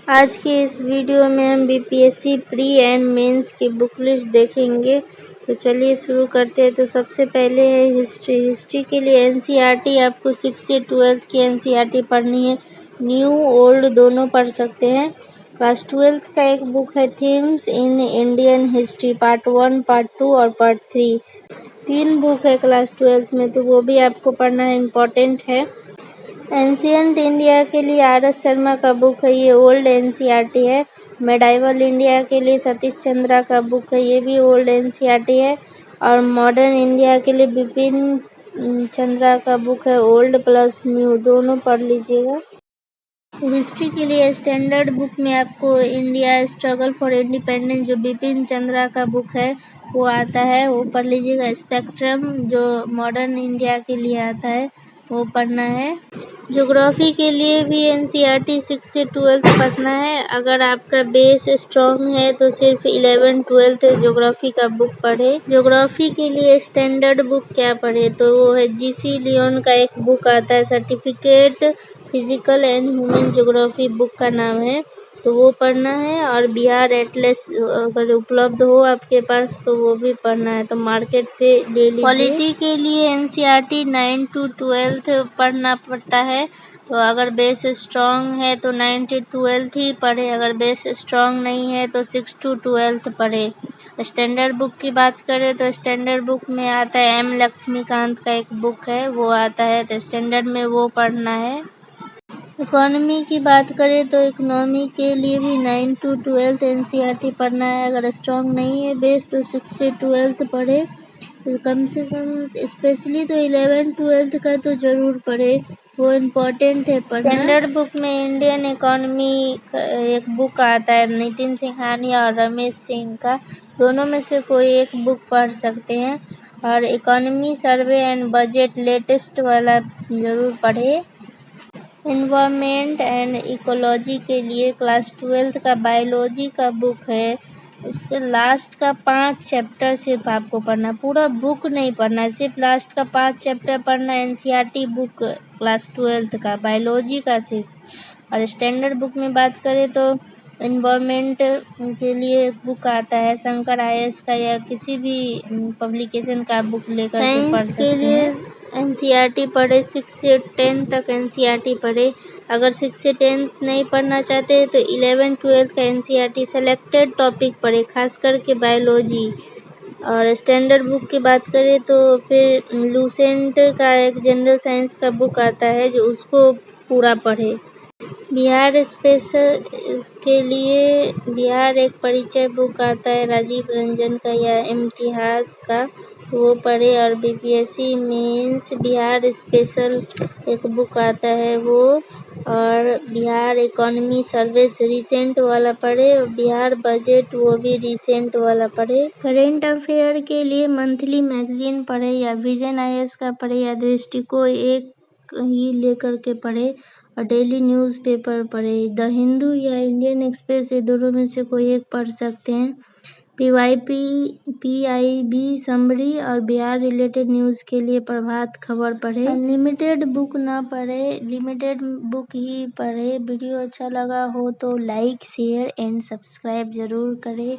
आज के इस वीडियो में हम बीपीएससी प्री एंड मेंस की बुक लिस्ट देखेंगे। तो चलिए शुरू करते हैं। तो सबसे पहले है हिस्ट्री के लिए एनसीईआरटी आपको 6 से 12 की एनसीईआरटी पढ़नी है। न्यू ओल्ड दोनों पढ़ सकते हैं। क्लास 12 का एक बुक है themes in Indian history part 1, part 2 और पार्ट 3। 3 बुक है क्लास 12 में, तो वो भी आपको पढ़ना है, इम्पोर्टेंट है। एंशियंट इंडिया के लिए आर.एस. शर्मा का बुक है, ये ओल्ड एनसीईआरटी है। मेडाइवल इंडिया के लिए सतीश चंद्रा का बुक है, ये भी ओल्ड एनसीईआरटी है। और मॉडर्न इंडिया के लिए बिपिन चंद्रा का बुक है, ओल्ड प्लस न्यू दोनों पढ़ लीजिएगा। हिस्ट्री के लिए स्टैंडर्ड बुक में आपको इंडिया स्ट्रगल फॉर इंडिपेंडेंस जो बिपिन चंद्रा का बुक है वो आता है, वो पढ़ लीजिएगा। स्पेक्ट्रम जो मॉडर्न इंडिया के लिए आता है वो पढ़ना है। ज्योग्राफी के लिए भी एनसीईआरटी 6 से 12 पढ़ना है। अगर आपका बेस स्ट्रॉन्ग है तो सिर्फ 11-12 ज्योग्राफी का बुक पढ़े। ज्योग्राफी के लिए स्टैंडर्ड बुक क्या पढ़े, तो वो है जीसी लियोन का एक बुक आता है, certificate physical and human geography book का नाम है, तो वो पढ़ना है। और बिहार एटलस अगर उपलब्ध हो आपके पास तो वो भी पढ़ना है, तो मार्केट से ले लीजिए। पॉलिटी के लिए एनसीईआरटी 9 to 12 पढ़ना पड़ता है, तो अगर बेस स्ट्रॉन्ग है तो 9 to 12 ही पढ़े, अगर बेस स्ट्रॉन्ग नहीं है तो 6 to 12 पढ़े। स्टैंडर्ड बुक की बात करें तो स्टैंडर्ड बुक में आता है एम लक्ष्मीकांत का एक बुक है, वो आता है, तो स्टैंडर्ड में वो पढ़ना है। इकोनॉमी की बात करें तो इकोनॉमी के लिए भी 9 to 12 एनसीईआरटी पढ़ना है। अगर स्ट्रॉन्ग नहीं है बेस तो 6 से 12 पढ़े, तो कम से कम स्पेशली तो 11-12 का तो ज़रूर पढ़े, वो इम्पोर्टेंट है पढ़ना। स्टैंडर्ड बुक में इंडियन इकोनॉमी एक बुक आता है नितिन सिंघानिया और रमेश सिंह का, दोनों में से कोई एक बुक पढ़ सकते हैं। और economy survey and budget latest वाला ज़रूर पढ़े। एनवायरनमेंट एंड इकोलॉजी के लिए क्लास 12 का बायोलॉजी का बुक है, उसके लास्ट का 5 चैप्टर सिर्फ आपको पढ़ना, पूरा बुक नहीं पढ़ना है, सिर्फ लास्ट का 5 चैप्टर पढ़ना है। एनसीईआरटी बुक क्लास 12 का बायोलॉजी का सिर्फ। और स्टैंडर्ड बुक में बात करें तो एनवायरनमेंट के लिए एक बुक आता है शंकर आईएएस का, या किसी भी पब्लिकेशन का बुक लेकर के पढ़ सकते हैं। एनसीईआरटी पढ़े 6 से 10 तक एनसीईआरटी पढ़े। अगर 6 से 10 नहीं पढ़ना चाहते तो 11-12 का एनसीईआरटी सेलेक्टेड टॉपिक पढ़े, खास करके बायोलॉजी। और स्टैंडर्ड बुक की बात करें तो फिर लूसेंट का एक जनरल साइंस का बुक आता है, जो उसको पूरा पढ़े। बिहार स्पेशल के लिए बिहार एक परिचय बुक आता है राजीव रंजन का या इम्तिहास का, वो पढ़े। और बीपीएससी मेंस बिहार स्पेशल एक बुक आता है वो। और बिहार इकोनॉमी सर्विस रिसेंट वाला पढ़े, और बिहार बजट वो भी रिसेंट वाला पढ़े। करेंट अफेयर के लिए मंथली मैगजीन पढ़े, या विजन आईएएस का पढ़े, या दृष्टिको एक ही लेकर के पढ़े। और डेली न्यूज़पेपर पढ़े, द हिंदू या इंडियन एक्सप्रेस, ये दोनों में से कोई एक पढ़ सकते हैं। पीआईबी समरी और बिहार रिलेटेड न्यूज़ के लिए प्रभात खबर पढ़े। अनलिमिटेड बुक ना पढ़े, लिमिटेड बुक ही पढ़े। वीडियो अच्छा लगा हो तो लाइक शेयर एंड सब्सक्राइब ज़रूर करें।